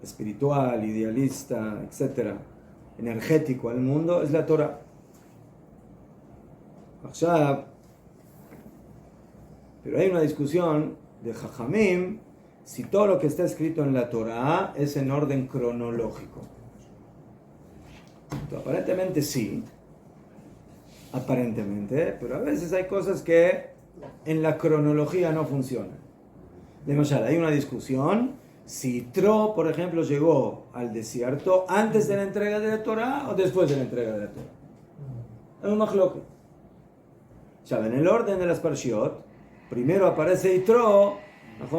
A: espiritual, idealista, etcétera, energético al mundo es la Torah. Pero hay una discusión de Jajamim si todo lo que está escrito en la Torah es en orden cronológico. Entonces, aparentemente sí, aparentemente, pero a veces hay cosas que en la cronología no funcionan. De Mashal, hay una discusión si Tro, por ejemplo, llegó al desierto antes de la entrega de la Torah o después de la entrega de la Torah. Es un machloket. En el orden de las parshiot, primero aparece Yitro,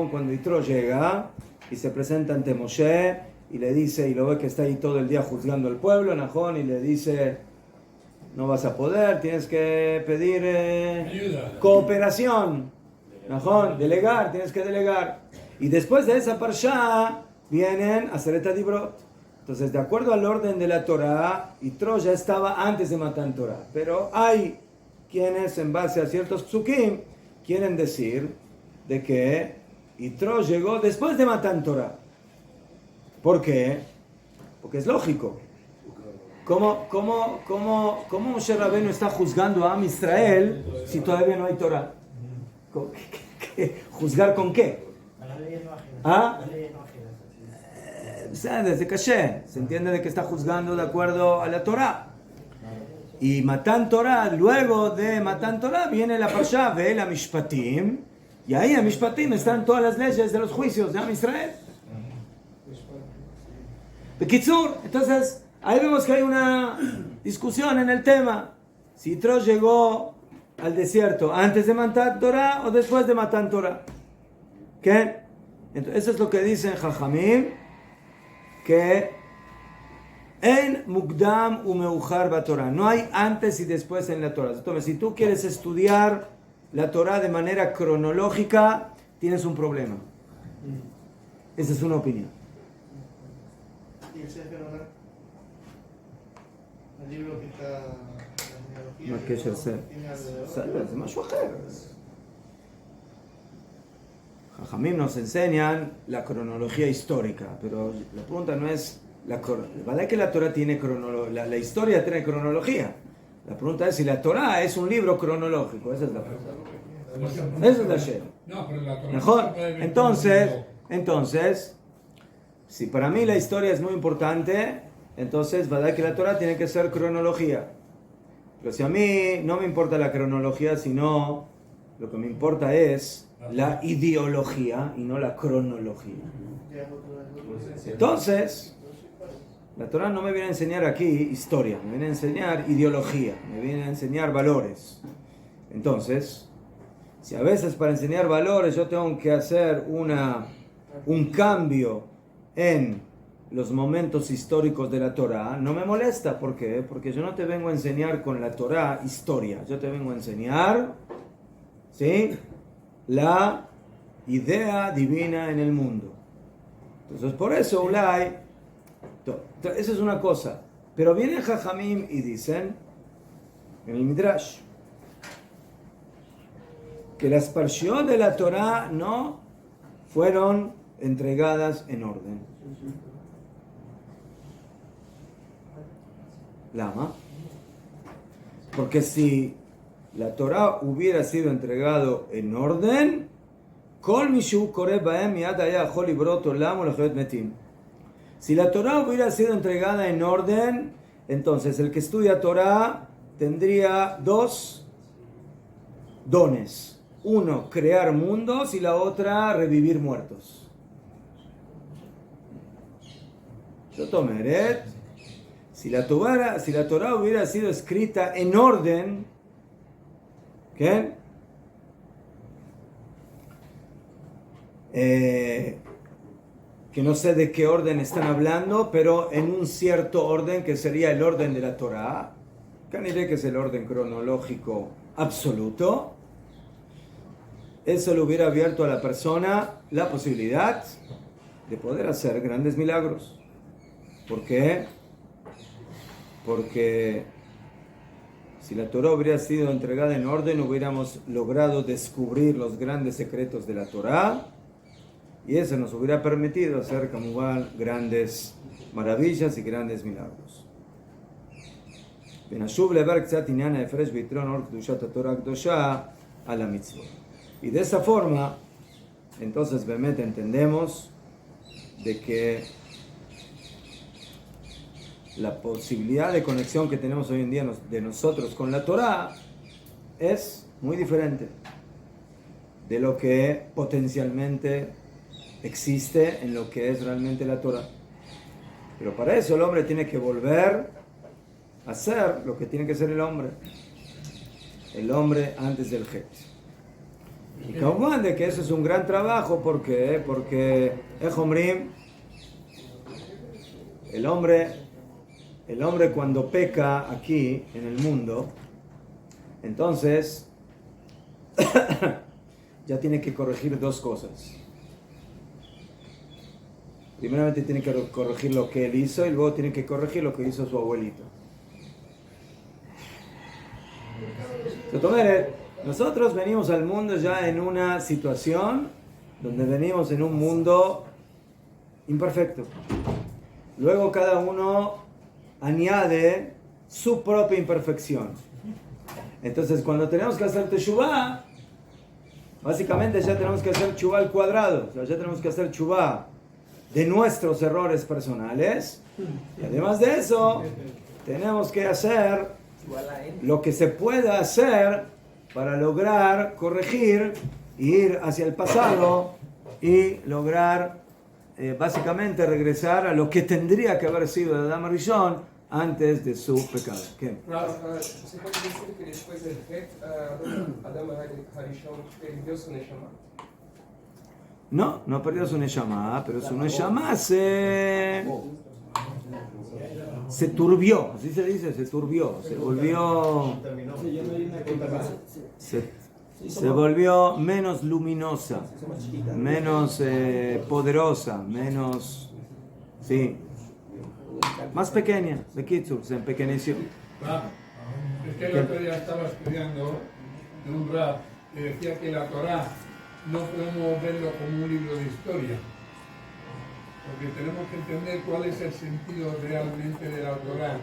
A: cuando Yitro llega y se presenta ante Moshe y le dice, y lo ve que está ahí todo el día juzgando al pueblo, y le dice, no vas a poder, tienes que pedir cooperación. Delegar, tienes que delegar. Y después de esa parsha vienen a Aseret Dibrot. Entonces, de acuerdo al orden de la Torah, Yitro ya estaba antes de Matan Torah. Pero hay quienes, en base a ciertos psukim, quieren decir de que Yitro llegó después de Matan Torah. ¿Por qué? Porque es lógico. ¿Cómo Moshe Rabbeinu está juzgando a Am Israel si todavía no hay Torah? ¿Juzgar con qué? ¿Ah? Desde Caché se entiende de que está juzgando de acuerdo a la Torah. Y Matan Torah, luego de Matan Torah viene la Parsha Ve'el HaMishpatim, y ahí en Mishpatim están todas las leyes de los juicios de Am Israel. Bekitzur, entonces ahí vemos que hay una discusión en el tema si Yitro llegó al desierto antes de Matan Torah o después de Matan Torah. ¿Qué? Entonces, eso es lo que dicen Jajamim, que en Mukdam u Meujar ba Torah, no hay antes y después en la Torah. Entonces, si tú quieres estudiar la Torah de manera cronológica, tienes un problema. Esa es una opinión.
B: ¿Y el Sefer Olam? El libro que está...
A: מה הקשר זה? זה משהו אחר. Jajamim nos enseñan la cronología histórica, pero la pregunta no es ¿verdad que la Torah tiene cronología? La historia tiene cronología. La pregunta es si la Torah es un libro cronológico. Esa es la pregunta. Esa es la shela.
E: No, pero la Torah
A: Mejor.
E: no se puede ver
A: Entonces, si para mí la historia es muy importante, entonces verdad que la Torah tiene que ser cronología. Pero si a mí no me importa la cronología, sino lo que me importa es la ideología y no la cronología. Entonces, la Torah no me viene a enseñar aquí historia, me viene a enseñar ideología, me viene a enseñar valores. Entonces, si a veces para enseñar valores yo tengo que hacer un cambio en los momentos históricos de la Torah, no me molesta. ¿Por qué? Porque yo no te vengo a enseñar con la Torah historia, yo te vengo a enseñar, ¿sí?, la idea divina en el mundo. Entonces, por eso, Ulay, esa es una cosa. Pero vienen Jajamim y dicen, en el Midrash, que las parshiot de la Torah no fueron entregadas en orden. Lama. Porque si la Torah hubiera sido entregado en orden, si la Torah hubiera sido entregada en orden, Entonces, el que estudia Torah tendría dos dones. Uno, crear mundos, y la otra, revivir muertos. Si la Torah hubiera sido escrita en orden, ¿qué? Que no sé de qué orden están hablando, pero en un cierto orden que sería el orden de la Torah, que es el orden cronológico absoluto, eso le hubiera abierto a la persona la posibilidad de poder hacer grandes milagros. ¿Por qué? Porque si la Torah hubiera sido entregada en orden, hubiéramos logrado descubrir los grandes secretos de la Torah, y eso nos hubiera permitido hacer como grandes maravillas y grandes milagros. Y de esa forma, entonces, realmente entendemos de que la posibilidad de conexión que tenemos hoy en día de nosotros con la Torah es muy diferente de lo que potencialmente existe en lo que es realmente la Torah. Pero para eso el hombre tiene que volver a ser lo que tiene que ser el hombre antes del Het. Y como de que eso es un gran trabajo, ¿por qué? Porque el hombre cuando peca aquí en el mundo, entonces ya tiene que corregir dos cosas. Primeramente tiene que corregir lo que él hizo, y luego tiene que corregir lo que hizo su abuelito. Nosotros venimos al mundo ya en una situación donde venimos en un mundo imperfecto. Luego cada uno añade su propia imperfección. Entonces, cuando tenemos que hacer teshuvah, básicamente ya tenemos que hacer teshuvah al cuadrado. O sea, ya tenemos que hacer teshuvah de nuestros errores personales. Y además de eso, tenemos que hacer lo que se pueda hacer para lograr corregir y ir hacia el pasado y lograr básicamente regresar a lo que tendría que haber sido de Adam Rishon antes de su pecado. ¿Qué?
I: ¿Se puede decir que después del Het, Adam Harishon perdió su Neshama?
A: No perdió su Neshama, pero su Neshama se turbió, así se dice, se turbió, se volvió, se volvió menos luminosa, menos poderosa, menos, sí, más pequeña, de Kitsur, se empequeñeció.
E: Es que el otro día estaba estudiando en un rap que decía que la Torah no podemos verlo como un libro de historia, porque tenemos que entender cuál es el sentido realmente de la Torah,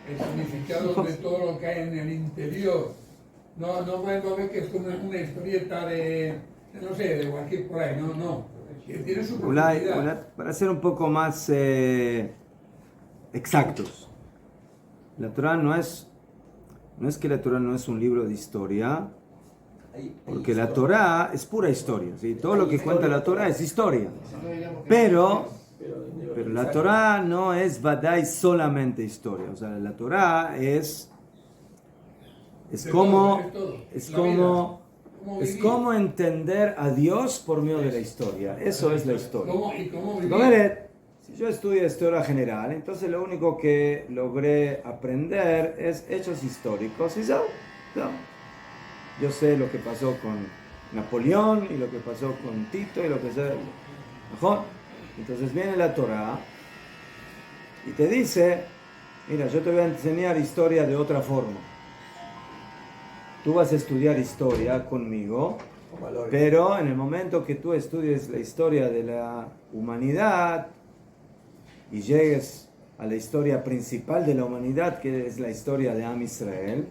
E: el significado de todo lo que hay en el interior. No podemos ver que es como una historieta de no sé, de cualquier por ahí, no. Que tiene su profundidad.
A: Para ser un poco más exactos, la Torah no es que la Torah no es un libro de historia, porque la Torah es pura historia, ¿sí? Todo lo que cuenta la Torah es historia, pero la Torah no es vadai solamente historia. O sea, la Torah es como entender a Dios por medio de la historia. Eso es la historia. Si yo estudio historia general, entonces lo único que logré aprender es hechos históricos. Y yo sé lo que pasó con Napoleón y lo que pasó con Tito y lo que sea. ¿Mejor? Entonces viene la Torah y te dice, mira, yo te voy a enseñar historia de otra forma. Tú vas a estudiar historia conmigo, pero en el momento que tú estudies la historia de la humanidad y llegues a la historia principal de la humanidad, que es la historia de Am Israel,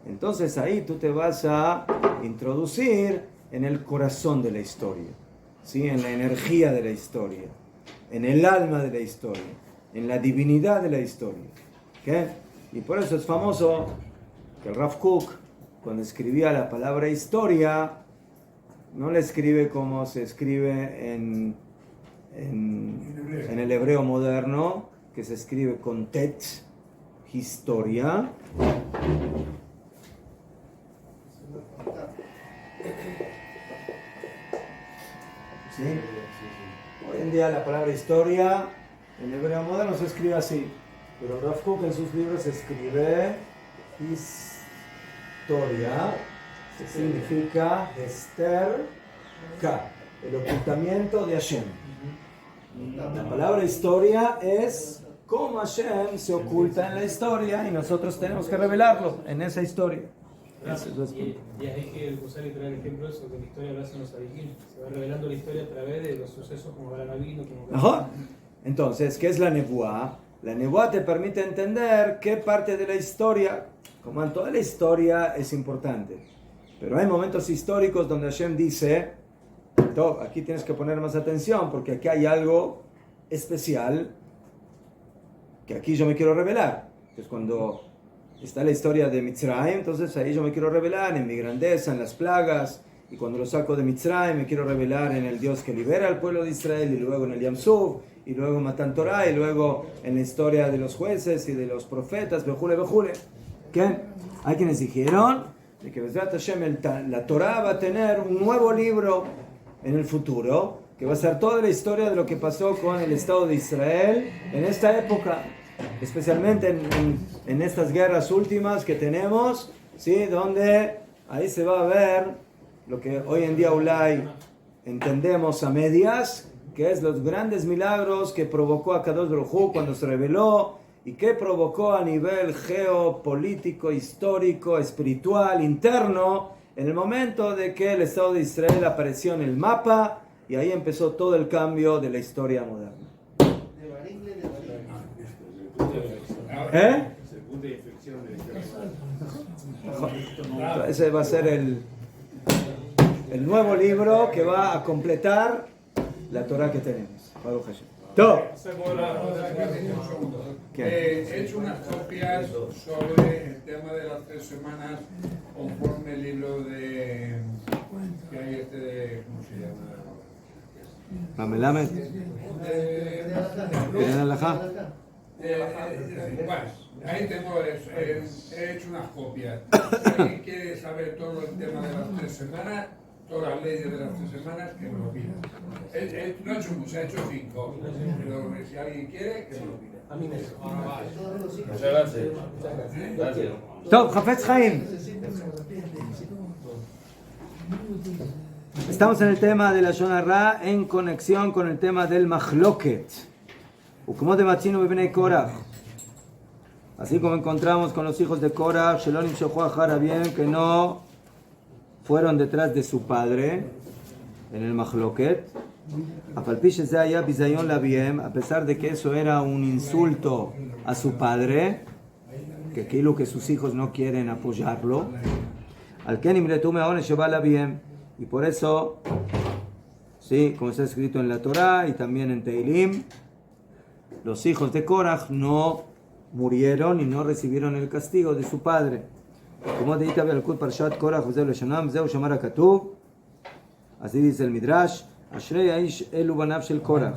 A: entonces ahí tú te vas a introducir en el corazón de la historia, ¿sí? En la energía de la historia, en el alma de la historia, en la divinidad de la historia. ¿Okay? Y por eso es famoso que el Rav Kook, cuando escribía la palabra historia, no la escribe como se escribe en el hebreo moderno, que se escribe con tet, historia. ¿Sí? Hoy en día la palabra historia en hebreo moderno se escribe así, pero Rav Kook en sus libros escribe historia, que significa Esther K, el ocultamiento de Hashem. La palabra historia es cómo Hashem se oculta en la historia y nosotros tenemos que revelarlo en esa historia.
J: Y hay que usar y traer ejemplo de eso, que la historia lo hacen los adikim. Se va revelando la historia a través de los sucesos como Baranavino, como...
A: Entonces, ¿qué es la nebuá? La nebuá te permite entender qué parte de la historia, como en toda la historia, es importante. Pero hay momentos históricos donde Hashem dice, aquí tienes que poner más atención porque aquí hay algo especial que aquí yo me quiero revelar. Entonces, cuando está la historia de Mitzrayim, entonces ahí yo me quiero revelar en mi grandeza, en las plagas, y cuando lo saco de Mitzrayim me quiero revelar en el Dios que libera al pueblo de Israel, y luego en el Yam Suf, y luego en Matan Torah, y luego en la historia de los jueces y de los profetas, bejule. ¿Qué? Hay quienes dijeron de que la Torah va a tener un nuevo libro en el futuro, que va a ser toda la historia de lo que pasó con el Estado de Israel en esta época, especialmente en estas guerras últimas que tenemos, ¿sí? Donde ahí se va a ver lo que hoy en día Ulay entendemos a medias, que es los grandes milagros que provocó a Kadosh Baruj Hu cuando se reveló, y que provocó a nivel geopolítico, histórico, espiritual, interno, en el momento de que el Estado de Israel apareció en el mapa, y ahí empezó todo el cambio de la historia moderna. Ese va a ser el nuevo libro que va a completar la Torah que tenemos. Baruch Hashem.
E: He hecho unas copias sobre el tema de las 3 semanas conforme el libro de que hay de ¿cómo se llama?
A: Ramelamed.
E: Bueno, ahí tengo eso. He hecho unas copias. Si alguien quiere saber todo el tema de las 3 semanas, todas las leyes de las 3 semanas, que me lo pida. No he hecho muchas, he hecho 5. Pero si alguien quiere, que me lo pida.
G: A mí me
D: Muchas gracias. Gracias.
A: Top, Hafetz Chaim. Estamos en el tema de la Lashon Hara en conexión con el tema del Mahloket. Ukumot de Matzinu b'bnei Korach. Así como encontramos con los hijos de Korach, Shelonim Shochu Achar bien, que no fueron detrás de su padre en el Mahloket. A pesar de que eso era un insulto a su padre, que sus hijos no quieren apoyarlo. Y por eso, sí, como está escrito en la Torah y también en Teilim, los hijos de Korach no murieron y no recibieron el castigo de su padre. Como dice Parshat Korach, así dice el Midrash, Ashrei Aish elu banav shel Korach.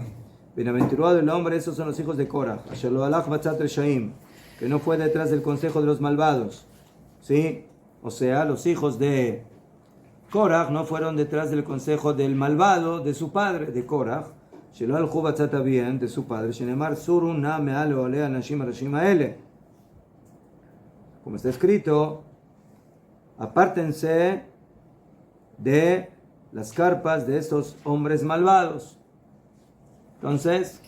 A: Bienaventurado el hombre, esos son los hijos de Korach. Asher lo halach batzat reshaim, que no fue detrás del consejo de los malvados. ¿Sí? O sea, los hijos de Korach no fueron detrás del consejo del malvado de su padre, de Korach. Shelo halchu batzat bien, de su padre. Shenemar suru na me'al olea nashim arashim haele. Como está escrito, apártense de las carpas de estos hombres malvados. Entonces,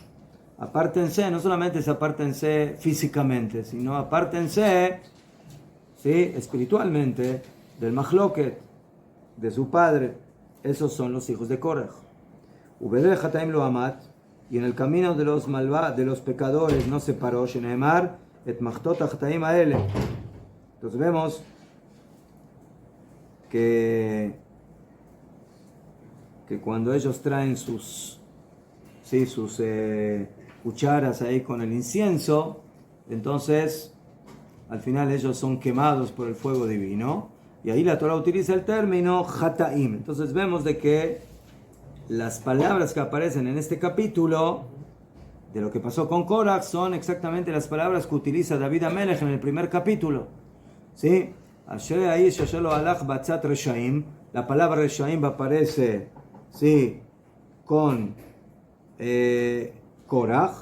A: apártense, no solamente apártense físicamente, sino apártense, ¿sí?, espiritualmente del Mahloket, de su padre. Esos son los hijos de Korach. Ubedel Hataim lo amat, y en el camino de los malvados, de los pecadores, no se paró. Sheneemar et machtot hataim haele. Entonces vemos que cuando ellos traen sus cucharas ahí con el incienso, entonces al final ellos son quemados por el fuego divino. Y ahí la Torah utiliza el término Hataim. Entonces vemos de que las palabras que aparecen en este capítulo de lo que pasó con Korach son exactamente las palabras que utiliza David Amelech en el primer capítulo. ¿Sí? La palabra Reshaim aparece, ¿sí?, con Korach,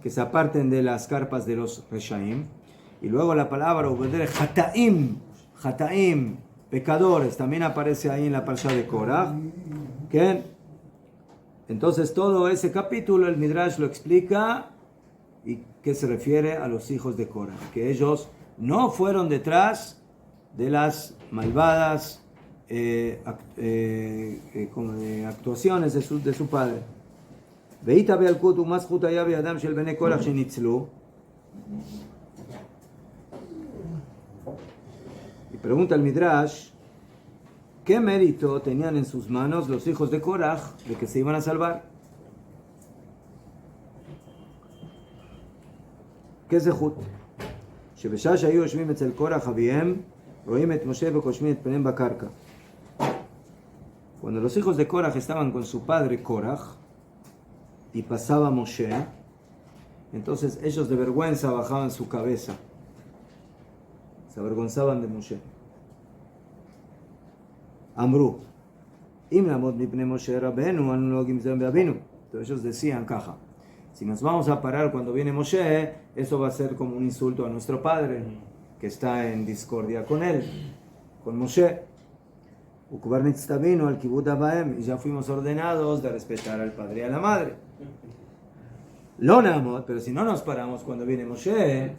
A: que se aparten de las carpas de los Reshaim. Y luego la palabra Hataim, pecadores, también aparece ahí en la parsha de Korach. ¿Okay? Entonces todo ese capítulo el Midrash lo explica y que se refiere a los hijos de Korach, que ellos no fueron detrás de las malvadas actuaciones de su padre. Veita be'alkut umas chutaya be'adam shel bnei Korach shenitzlu. Y pregunta el Midrash, ¿qué mérito tenían en sus manos los hijos de Korach de que se iban a salvar? ¿Qué zehut? שבשעה שהיו יושבים אצל קורח אביהם, רואים את משה וקושמים את פניהם בקרקע. Cuando los hijos de Korach estaban con su padre Korach y pasaba Moshe, entonces ellos de vergüenza bajaban su cabeza, se avergonzaban de Moshe. Amru, im lamod mipnei Moshe Rabbeinu anu nogim zem be'avinu. Entonces ellos decían caja, si nos vamos a parar cuando viene Moshe, eso va a ser como un insulto a nuestro padre, que está en discordia con él, con Moshe. Y ya fuimos ordenados de respetar al padre y a la madre. Lo namo, pero si no nos paramos cuando viene Moshe,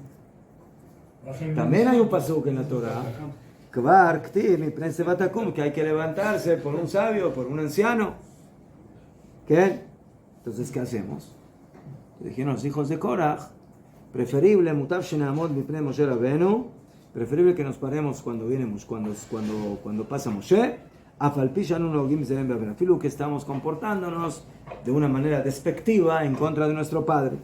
A: también hay un pasuk en la Torah, que hay que levantarse por un sabio, por un anciano. ¿Qué? Entonces, ¿qué hacemos? Dijeron los hijos de Korach, preferible preferible que nos paremos cuando pasa Moshe, afilu que estamos comportándonos de una manera despectiva en contra de nuestro padre.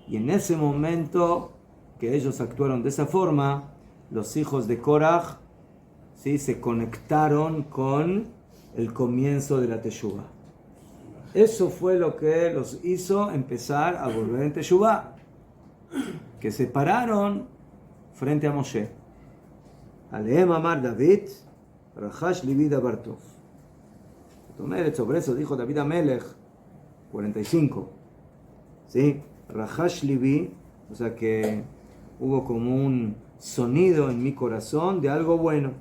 A: Y en ese momento que ellos actuaron de esa forma, los hijos de Korach, ¿sí?, se conectaron con el comienzo de la Teshuvah. Eso fue lo que los hizo empezar a volver en Teshuvah, que se pararon frente a Moshe. Aleem amar David, Rachash libi davar tov. Sobre eso dijo David Amelech, 45. ¿Sí? Rachash libi, o sea que hubo como un sonido en mi corazón de algo bueno.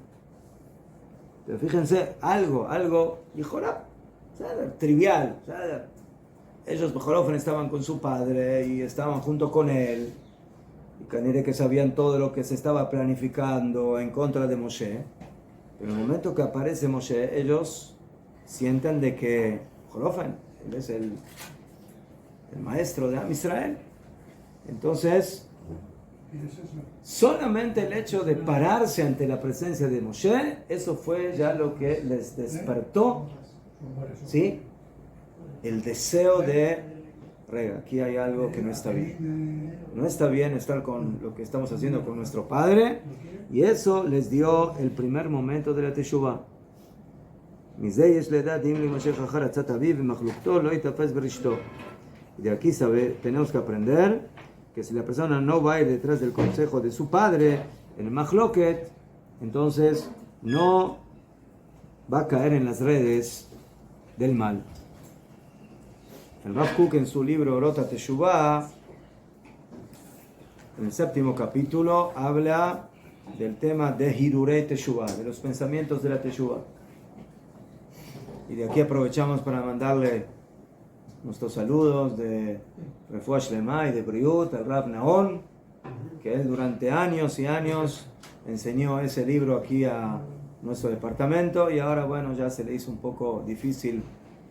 A: Pero fíjense, algo, trivial. Ellos mejor estaban con su padre y estaban junto con él. Y canire que sabían todo lo que se estaba planificando en contra de Moshe. Pero en el momento que aparece Moshe, ellos sienten de que Jorofen, él es el maestro de Am Israel. Entonces, solamente el hecho de pararse ante la presencia de Moshe, eso fue ya lo que les despertó, ¿sí?, el deseo de, aquí hay algo que no está bien. No está bien estar con lo que estamos haciendo con nuestro padre, y eso les dio el primer momento de la Teshuvah. Y de aquí tenemos que aprender que si la persona no va a ir detrás del consejo de su padre en el Mahloket, entonces no va a caer en las redes del mal. El Rav Kook en su libro Orot HaTeshuvah, en el 7º capítulo, habla del tema de Hirurei Teshuvah, de los pensamientos de la Teshuvah. Y de aquí aprovechamos para mandarle nuestros saludos de Refuah Shlema y de Briut al Rav Naon, que él durante años y años enseñó ese libro aquí a nuestro departamento, y ahora bueno, ya se le hizo un poco difícil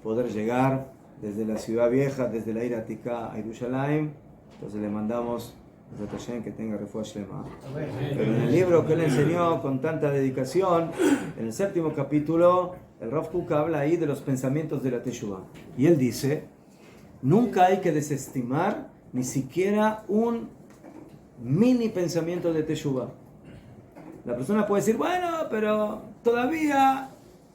A: poder llegar desde la ciudad vieja, desde la Ira Atika a Yerushalayim. Entonces le mandamos a Hashem que tenga Refuah Shlema. Pero en el libro que él enseñó con tanta dedicación, en el 7º capítulo, el Rav Kook habla ahí de los pensamientos de la Teshuvah. Y él dice, nunca hay que desestimar ni siquiera un mini pensamiento de Teshuvah. La persona puede decir, bueno, pero todavía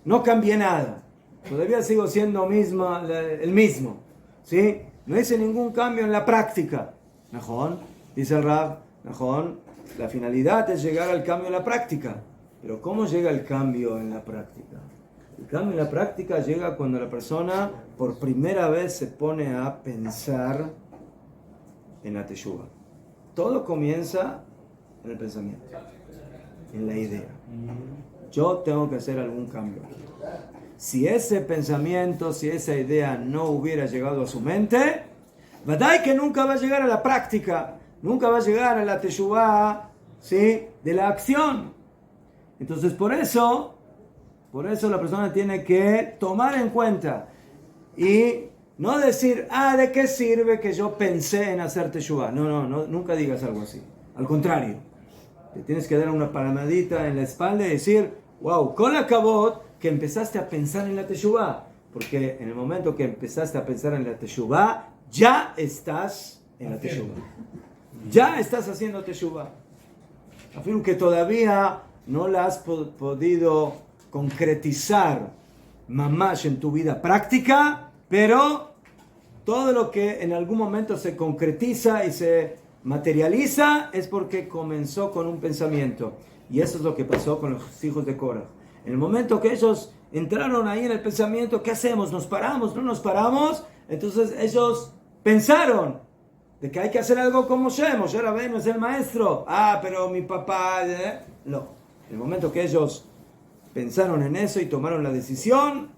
A: no cambié nada. Todavía sigo siendo el mismo. ¿Sí? No hice ningún cambio en la práctica. Najón, dice el Rab, Najón, la finalidad es llegar al cambio en la práctica. Pero ¿cómo llega el cambio en la práctica? El cambio en la práctica llega cuando la persona por primera vez se pone a pensar en la Teshuvah. Todo comienza en el pensamiento, en la idea. Yo tengo que hacer algún cambio. Si ese pensamiento, si esa idea no hubiera llegado a su mente, verdad que nunca va a llegar a la práctica, nunca va a llegar a la Teshuvah, ¿sí?, de la acción. Entonces por eso la persona tiene que tomar en cuenta y no decir, ¿de qué sirve que yo pensé en hacer Teshuvah? No, nunca digas algo así. Al contrario, te tienes que dar una palmadita en la espalda y decir, wow, con la kabot que empezaste a pensar en la Teshuvah. Porque en el momento que empezaste a pensar en la Teshuvah, ya estás en la Teshuvah. Ya estás haciendo Teshuvah. Afirmo que todavía no la has podido concretizar mamash en tu vida práctica, pero todo lo que en algún momento se concretiza y se materializa es porque comenzó con un pensamiento. Y eso es lo que pasó con los hijos de Korah. En el momento que ellos entraron ahí en el pensamiento, ¿qué hacemos? ¿Nos paramos? ¿No nos paramos? Entonces ellos pensaron de que hay que hacer algo como Moshe. Moshe Rabbeinu es el maestro. Pero mi papá... No. En el momento que ellos pensaron en eso y tomaron la decisión,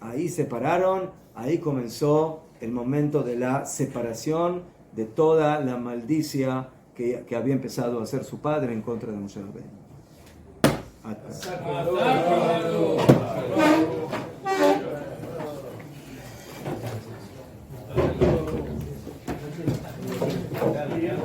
A: ahí se pararon, ahí comenzó el momento de la separación de toda la maldicia que había empezado a hacer su padre en contra de Moshe Rabbeinu.
B: Muy bien.